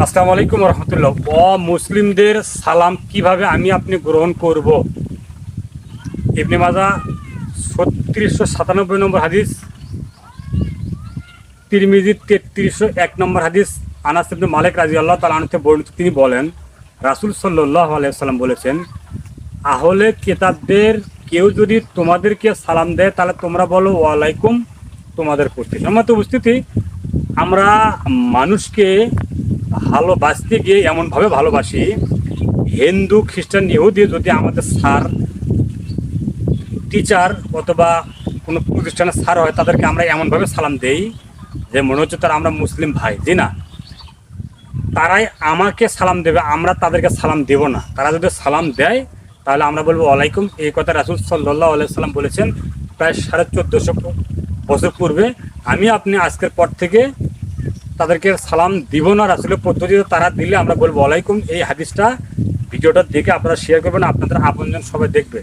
আসসালামু আলাইকুম রহমতুল্লাহ। মুসলিমদের সালাম কিভাবে আপনি গ্রহণ করব? ইবনে মাজা 3697 নম্বর হাদিস, তিরমিজি 3301 নম্বর হাদিস। আনাস ইবনে মালিক রাদিয়াল্লাহু তাআলা আনহু থেকে বর্ণিত, তিনি বলেন রাসূল সাল্লাল্লাহু আলাইহি ওয়াসাল্লাম বলেছেন, আহলে কিতাবদের কেউ যদি তোমাদেরকে সালাম দেয় তাহলে তোমরা বলো ওয়ালাইকুম তোমাদের প্রতি। সম্মানিত উপস্থিতি, আমরা মানুষকে ভালোবাসতে গিয়ে এমনভাবে ভালোবাসি, হিন্দু খ্রিস্টান ইহুদি যদি আমাদের স্যার টিচার অথবা কোনো প্রতিষ্ঠানের স্যার হয়, তাদেরকে আমরা এমনভাবে সালাম দেই যে মনে হচ্ছে তারা আমরা মুসলিম ভাই। জি না, তারাই আমাকে সালাম দেবে, আমরা তাদেরকে সালাম দেব না। তারা যদি সালাম দেয় তাহলে আমরা বলবো ওয়ালাইকুম। এই কথা রাসূল সাল্লাল্লাহু আলাইহি সাল্লাম বলেছেন প্রায় 1450 বছর পূর্বে। আপনি আজকের পর থেকে তাদেরকে সালাম দিব না, রাসূলের পদ্ধতিতে তারা দিলে আমরা বলবো ওয়ালাইকুম। এই হাদিসটা ভিডিওটা দেখে আপনারা শেয়ার করবেন, আপনাদের আপনজন সবাই দেখবে।